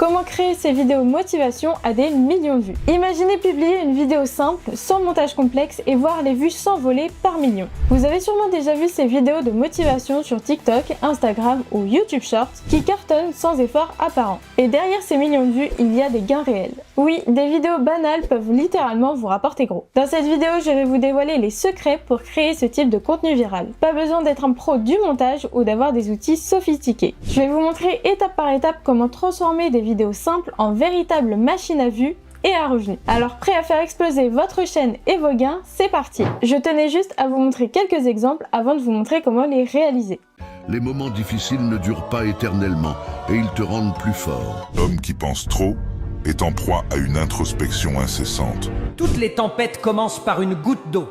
Comment créer ces vidéos motivation à des millions de vues? Imaginez publier une vidéo simple, sans montage complexe et voir les vues s'envoler par millions. Vous avez sûrement déjà vu ces vidéos de motivation sur TikTok, Instagram ou YouTube Shorts qui cartonnent sans effort apparent. Et derrière ces millions de vues, il y a des gains réels. Oui, des vidéos banales peuvent littéralement vous rapporter gros. Dans cette vidéo, je vais vous dévoiler les secrets pour créer ce type de contenu viral. Pas besoin d'être un pro du montage ou d'avoir des outils sophistiqués. Je vais vous montrer étape par étape comment transformer des vidéos simples en véritables machines à vues et à revenus. Alors prêt à faire exploser votre chaîne et vos gains, c'est parti! Je tenais juste à vous montrer quelques exemples avant de vous montrer comment les réaliser. Les moments difficiles ne durent pas éternellement et ils te rendent plus fort. L'homme qui pense trop est en proie à une introspection incessante. Toutes les tempêtes commencent par une goutte d'eau.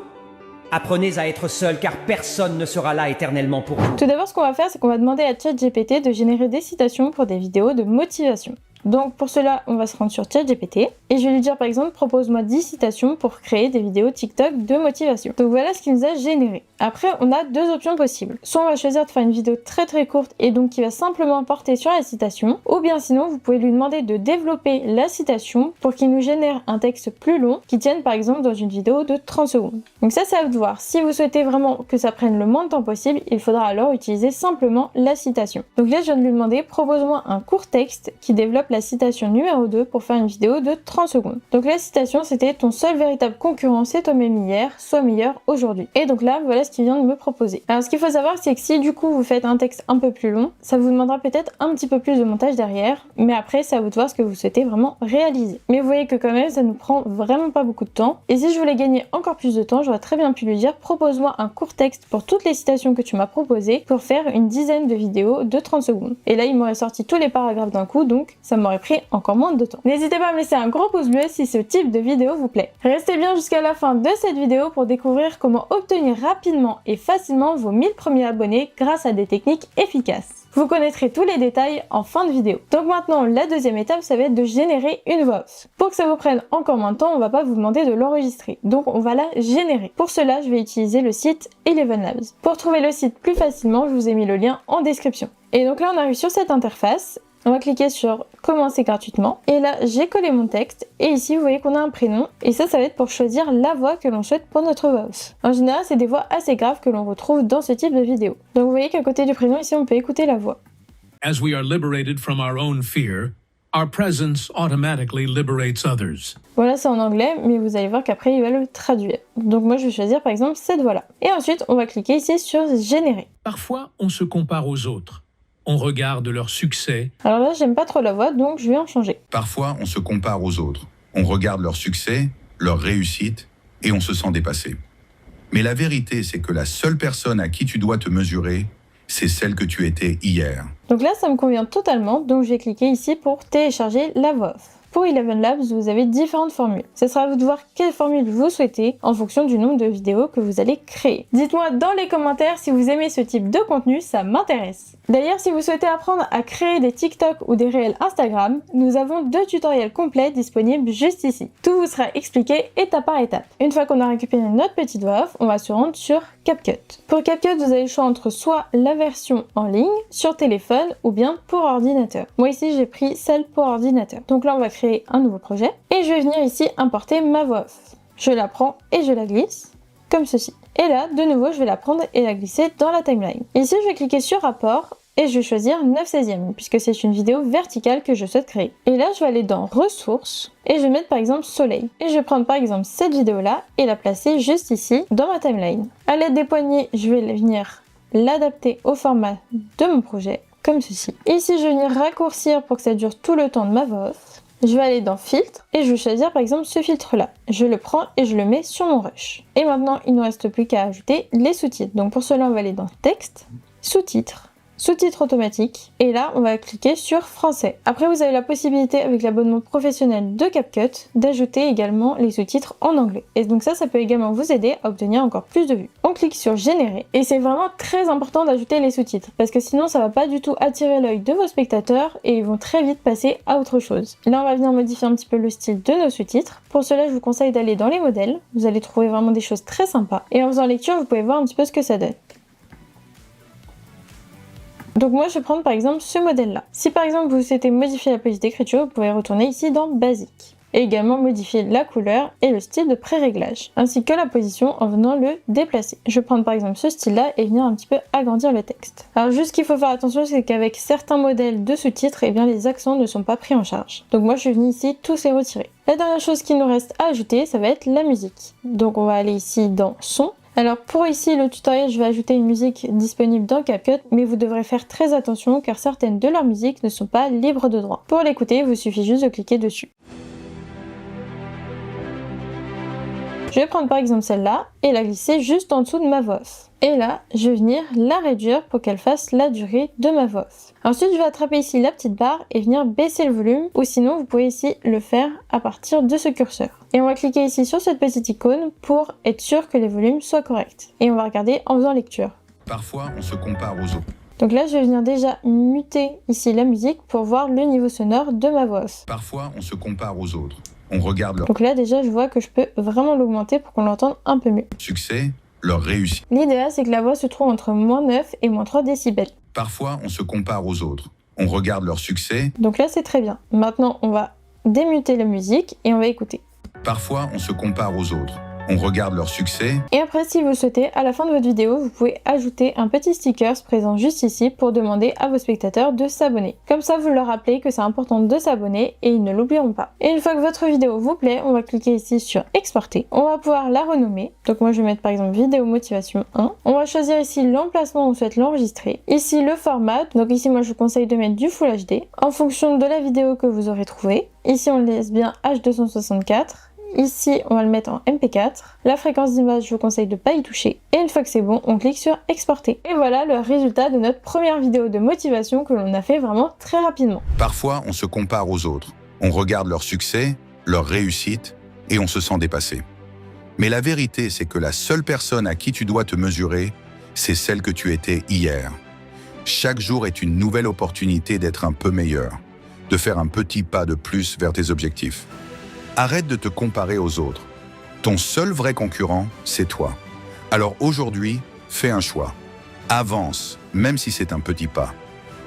Apprenez à être seul car personne ne sera là éternellement pour vous. Tout d'abord, ce qu'on va faire, c'est qu'on va demander à ChatGPT de générer des citations pour des vidéos de motivation. Donc pour cela, on va se rendre sur ChatGPT et je vais lui dire par exemple, propose-moi 10 citations pour créer des vidéos TikTok de motivation. Donc voilà ce qu'il nous a généré. Après, on a deux options possibles. Soit on va choisir de faire une vidéo très courte et donc qui va simplement porter sur la citation, ou bien sinon vous pouvez lui demander de développer la citation pour qu'il nous génère un texte plus long qui tienne par exemple dans une vidéo de 30 secondes. Donc ça, c'est à vous de voir. Si vous souhaitez vraiment que ça prenne le moins de temps possible, il faudra alors utiliser simplement la citation. Donc là, je viens de lui demander, propose-moi un court texte qui développe la citation numéro 2 pour faire une vidéo de 30 secondes. Donc la citation, c'était: ton seul véritable concurrent, c'est toi-même hier, sois meilleur aujourd'hui. Et donc là, voilà ce qu'il vient de me proposer. Alors ce qu'il faut savoir, c'est que si du coup vous faites un texte un peu plus long, ça vous demandera peut-être un petit peu plus de montage derrière, mais après c'est à vous de voir ce que vous souhaitez vraiment réaliser. Mais vous voyez que quand même ça nous prend vraiment pas beaucoup de temps. Et si je voulais gagner encore plus de temps, j'aurais très bien pu lui dire, propose-moi un court texte pour toutes les citations que tu m'as proposées pour faire une dizaine de vidéos de 30 secondes. Et là il m'aurait sorti tous les paragraphes d'un coup, donc ça m'aurait pris encore moins de temps. N'hésitez pas à me laisser un gros pouce bleu si ce type de vidéo vous plaît. Restez bien jusqu'à la fin de cette vidéo pour découvrir comment obtenir rapidement et facilement vos 1000 premiers abonnés grâce à des techniques efficaces. Vous connaîtrez tous les détails en fin de vidéo. Donc maintenant, la deuxième étape, ça va être de générer une voix off. Pour que ça vous prenne encore moins de temps, on va pas vous demander de l'enregistrer. Donc on va la générer. Pour cela, je vais utiliser le site Eleven Labs. Pour trouver le site plus facilement, je vous ai mis le lien en description. Et donc là, on arrive sur cette interface. On va cliquer sur commencer gratuitement et là j'ai collé mon texte et ici vous voyez qu'on a un prénom et ça va être pour choisir la voix que l'on souhaite pour notre voix off. En général c'est des voix assez graves que l'on retrouve dans ce type de vidéo. Donc vous voyez qu'à côté du prénom ici on peut écouter la voix. As we are liberated from our own fear, our presence automatically liberates others. Voilà, c'est en anglais, mais vous allez voir qu'après il va le traduire. Donc moi je vais choisir par exemple cette voix là. Et ensuite on va cliquer ici sur générer. Parfois on se compare aux autres. On regarde leur succès. Alors là, j'aime pas trop la voix, donc je vais en changer. Parfois, on se compare aux autres. On regarde leur succès, leur réussite, et on se sent dépassé. Mais la vérité, c'est que la seule personne à qui tu dois te mesurer, c'est celle que tu étais hier. Donc là, ça me convient totalement, donc je vais cliquer ici pour télécharger la voix off. Pour Eleven Labs, vous avez différentes formules. Ce sera à vous de voir quelle formule vous souhaitez en fonction du nombre de vidéos que vous allez créer. Dites-moi dans les commentaires si vous aimez ce type de contenu, ça m'intéresse. D'ailleurs, si vous souhaitez apprendre à créer des TikTok ou des réels Instagram, nous avons 2 tutoriels complets disponibles juste ici. Tout vous sera expliqué étape par étape. Une fois qu'on a récupéré notre petite voix off, on va se rendre sur CapCut. Pour CapCut, vous avez le choix entre soit la version en ligne, sur téléphone ou bien pour ordinateur. Moi ici, j'ai pris celle pour ordinateur. Donc là, on va créer un nouveau projet et je vais venir ici importer ma voix off. Je la prends et je la glisse comme ceci. Et là, de nouveau, je vais la prendre et la glisser dans la timeline. Ici, je vais cliquer sur rapport et je vais choisir 9/16 puisque c'est une vidéo verticale que je souhaite créer. Et là, je vais aller dans ressources et je vais mettre par exemple soleil. Et je vais prendre par exemple cette vidéo là et la placer juste ici dans ma timeline. À l'aide des poignées, je vais venir l'adapter au format de mon projet comme ceci. Et ici, je vais venir raccourcir pour que ça dure tout le temps de ma voix off. Je vais aller dans filtre et je vais choisir par exemple ce filtre là. Je le prends et je le mets sur mon rush. Et maintenant il ne reste plus qu'à ajouter les sous-titres. Donc pour cela on va aller dans texte, sous-titres, sous-titres automatiques et là on va cliquer sur français. Après vous avez la possibilité avec l'abonnement professionnel de CapCut d'ajouter également les sous-titres en anglais. Et donc ça peut également vous aider à obtenir encore plus de vues. On clique sur générer et c'est vraiment très important d'ajouter les sous-titres parce que sinon ça va pas du tout attirer l'œil de vos spectateurs et ils vont très vite passer à autre chose. Là on va venir modifier un petit peu le style de nos sous-titres. Pour cela je vous conseille d'aller dans les modèles, vous allez trouver vraiment des choses très sympas et en faisant lecture vous pouvez voir un petit peu ce que ça donne. Donc moi je vais prendre par exemple ce modèle-là. Si par exemple vous souhaitez modifier la police d'écriture, vous pouvez retourner ici dans Basique. Et également modifier la couleur et le style de pré-réglage, ainsi que la position en venant le déplacer. Je vais prendre par exemple ce style-là et venir un petit peu agrandir le texte. Alors juste ce qu'il faut faire attention, c'est qu'avec certains modèles de sous-titres, eh bien les accents ne sont pas pris en charge. Donc moi je suis venue ici tous les retirer. La dernière chose qu'il nous reste à ajouter, ça va être la musique. Donc on va aller ici dans Son. Alors pour ici le tutoriel, je vais ajouter une musique disponible dans CapCut, mais vous devrez faire très attention car certaines de leurs musiques ne sont pas libres de droit. Pour l'écouter, il vous suffit juste de cliquer dessus. Je vais prendre par exemple celle-là et la glisser juste en dessous de ma voix off. Et là, je vais venir la réduire pour qu'elle fasse la durée de ma voix off. Ensuite, je vais attraper ici la petite barre et venir baisser le volume, ou sinon vous pouvez ici le faire à partir de ce curseur. Et on va cliquer ici sur cette petite icône pour être sûr que les volumes soient corrects. Et on va regarder en faisant lecture. Parfois, on se compare aux autres. Donc là, je vais venir déjà muter ici la musique pour voir le niveau sonore de ma voix off. Parfois, on se compare aux autres. On regarde leur Donc là, déjà, je vois que je peux vraiment l'augmenter pour qu'on l'entende un peu mieux. succès, leur réussite. L'idéal, c'est que la voix se trouve entre -9 et -3 décibels. Parfois, on se compare aux autres. On regarde leur succès. Donc là, c'est très bien. Maintenant, on va démuter la musique et on va écouter. Parfois, on se compare aux autres. On regarde leur succès. Et après, si vous le souhaitez, à la fin de votre vidéo, vous pouvez ajouter un petit sticker présent juste ici pour demander à vos spectateurs de s'abonner. Comme ça, vous leur rappelez que c'est important de s'abonner et ils ne l'oublieront pas. Et une fois que votre vidéo vous plaît, on va cliquer ici sur exporter. On va pouvoir la renommer. Donc moi, je vais mettre par exemple vidéo motivation 1. On va choisir ici l'emplacement où on souhaite l'enregistrer. Ici, le format. Donc ici, moi, je vous conseille de mettre du Full HD en fonction de la vidéo que vous aurez trouvée. Ici, on le laisse bien H264. Ici, on va le mettre en MP4. La fréquence d'image, je vous conseille de ne pas y toucher. Et une fois que c'est bon, on clique sur exporter. Et voilà le résultat de notre première vidéo de motivation que l'on a fait vraiment très rapidement. Parfois, on se compare aux autres. On regarde leur succès, leur réussite, et on se sent dépassé. Mais la vérité, c'est que la seule personne à qui tu dois te mesurer, c'est celle que tu étais hier. Chaque jour est une nouvelle opportunité d'être un peu meilleur, de faire un petit pas de plus vers tes objectifs. Arrête de te comparer aux autres. Ton seul vrai concurrent, c'est toi. Alors aujourd'hui, fais un choix. Avance, même si c'est un petit pas.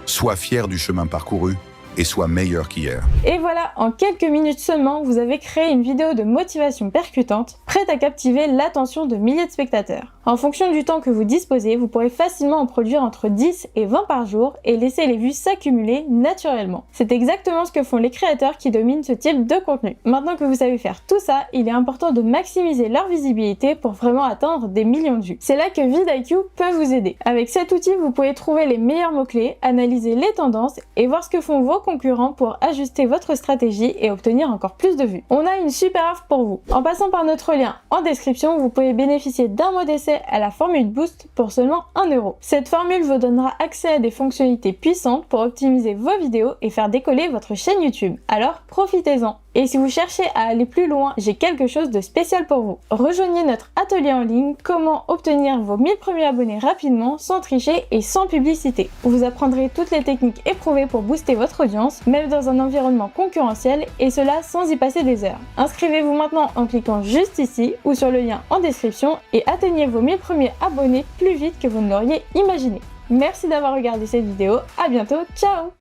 Sois fier du chemin parcouru et sois meilleur qu'hier. Et voilà, en quelques minutes seulement, vous avez créé une vidéo de motivation percutante, prête à captiver l'attention de milliers de spectateurs. En fonction du temps que vous disposez, vous pourrez facilement en produire entre 10 et 20 par jour et laisser les vues s'accumuler naturellement. C'est exactement ce que font les créateurs qui dominent ce type de contenu. Maintenant que vous savez faire tout ça, il est important de maximiser leur visibilité pour vraiment atteindre des millions de vues. C'est là que vidIQ peut vous aider. Avec cet outil, vous pouvez trouver les meilleurs mots-clés, analyser les tendances et voir ce que font vos concurrents pour ajuster votre stratégie et obtenir encore plus de vues. On a une super offre pour vous. En passant par notre lien en description, vous pouvez bénéficier d'un mois d'essai à la formule Boost pour seulement 1 €. Cette formule vous donnera accès à des fonctionnalités puissantes pour optimiser vos vidéos et faire décoller votre chaîne YouTube. Alors profitez-en! Et si vous cherchez à aller plus loin, j'ai quelque chose de spécial pour vous. Rejoignez notre atelier en ligne Comment obtenir vos 1000 premiers abonnés rapidement, sans tricher et sans publicité. Vous apprendrez toutes les techniques éprouvées pour booster votre audience, même dans un environnement concurrentiel, et cela sans y passer des heures. Inscrivez-vous maintenant en cliquant juste ici ou sur le lien en description et atteignez vos 1000 premiers abonnés plus vite que vous ne l'auriez imaginé. Merci d'avoir regardé cette vidéo, à bientôt, ciao!